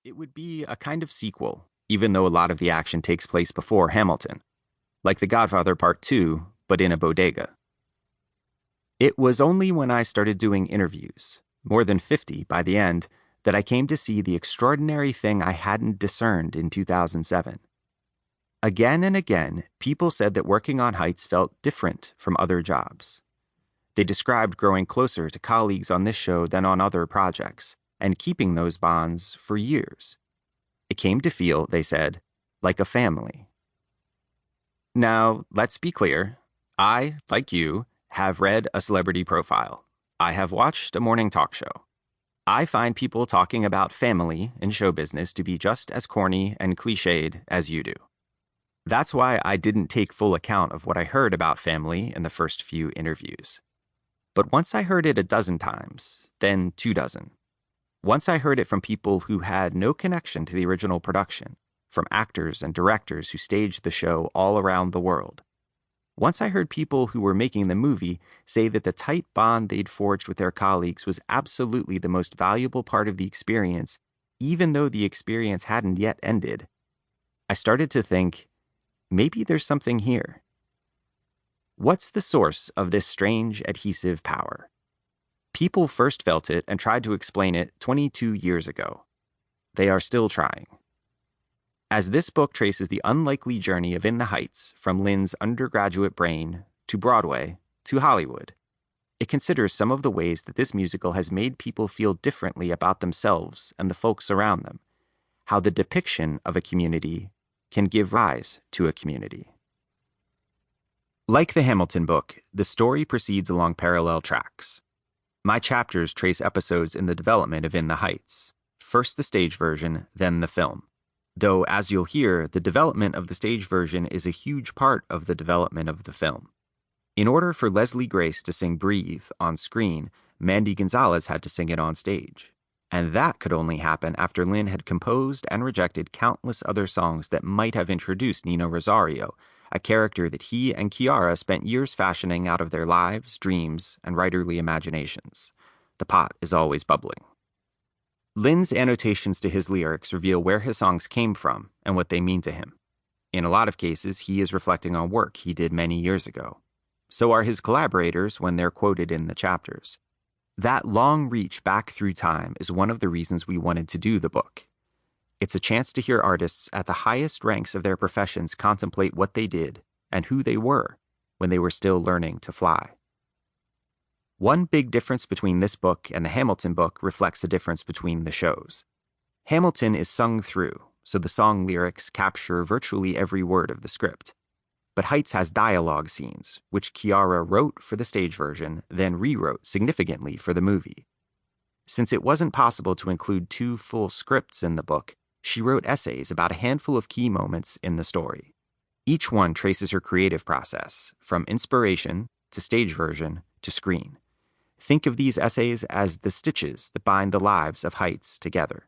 It would be a kind of sequel, even though a lot of the action takes place before Hamilton, like The Godfather Part 2, but in a bodega. It was only when I started doing interviews, more than 50 by the end, that I came to see the extraordinary thing I hadn't discerned in 2007. Again and again, people said that working on Heights felt different from other jobs. They described growing closer to colleagues on this show than on other projects, and keeping those bonds for years. It came to feel, they said, like a family. Now, let's be clear. I, like you, have read a celebrity profile. I have watched a morning talk show. I find people talking about family in show business to be just as corny and cliched as you do. That's why I didn't take full account of what I heard about family in the first few interviews. But once I heard it a dozen times, then 24. Once I heard it from people who had no connection to the original production, from actors and directors who staged the show all around the world. Once I heard people who were making the movie say that the tight bond they'd forged with their colleagues was absolutely the most valuable part of the experience, even though the experience hadn't yet ended, I started to think, maybe there's something here. What's the source of this strange adhesive power? People first felt it and tried to explain it 22 years ago. They are still trying. As this book traces the unlikely journey of In the Heights from Lin's undergraduate brain to Broadway to Hollywood, it considers some of the ways that this musical has made people feel differently about themselves and the folks around them, how the depiction of a community can give rise to a community. Like the Hamilton book, the story proceeds along parallel tracks. My chapters trace episodes in the development of In the Heights, first the stage version, then the film. Though, as you'll hear, the development of the stage version is a huge part of the development of the film. In order for Leslie Grace to sing Breathe on screen, Mandy Gonzalez had to sing it on stage. And that could only happen after Lin had composed and rejected countless other songs that might have introduced Nino Rosario, a character that he and Quiara spent years fashioning out of their lives, dreams, and writerly imaginations. The pot is always bubbling. Lin's annotations to his lyrics reveal where his songs came from and what they mean to him. In a lot of cases, he is reflecting on work he did many years ago. So are his collaborators when they're quoted in the chapters. That long reach back through time is one of the reasons we wanted to do the book. It's a chance to hear artists at the highest ranks of their professions contemplate what they did and who they were when they were still learning to fly. One big difference between this book and the Hamilton book reflects a difference between the shows. Hamilton is sung through, so the song lyrics capture virtually every word of the script. But Heights has dialogue scenes, which Quiara wrote for the stage version, then rewrote significantly for the movie. Since it wasn't possible to include 2 full scripts in the book, she wrote essays about a handful of key moments in the story. Each one traces her creative process, from inspiration to stage version to screen. Think of these essays as the stitches that bind the lives of Heights together.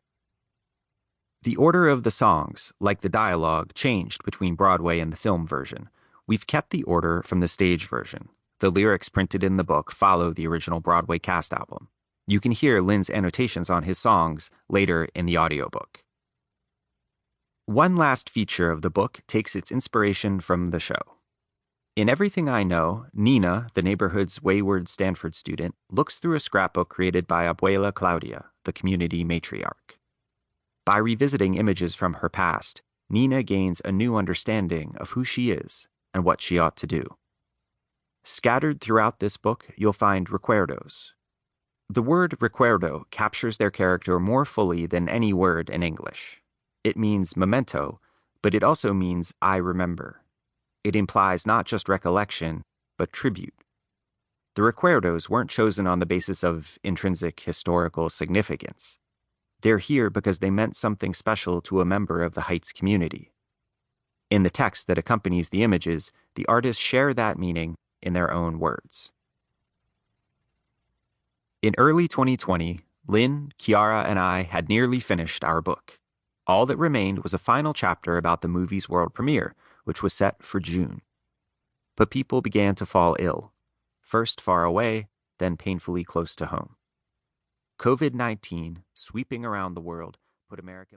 The order of the songs, like the dialogue, changed between Broadway and the film version. We've kept the order from the stage version. The lyrics printed in the book follow the original Broadway cast album. You can hear Lin's annotations on his songs later in the audiobook. One last feature of the book takes its inspiration from the show. In Everything I Know, Nina, the neighborhood's wayward Stanford student, looks through a scrapbook created by Abuela Claudia, the community matriarch. By revisiting images from her past, Nina gains a new understanding of who she is and what she ought to do. Scattered throughout this book, you'll find recuerdos. The word recuerdo captures their character more fully than any word in English. It means memento, but it also means I remember. It implies not just recollection, but tribute. The recuerdos weren't chosen on the basis of intrinsic historical significance. They're here because they meant something special to a member of the Heights community. In the text that accompanies the images, the artists share that meaning in their own words. In early 2020, Lin, Quiara, and I had nearly finished our book. All that remained was a final chapter about the movie's world premiere, which was set for June. But people began to fall ill, first far away, then painfully close to home. COVID-19, sweeping around the world, put American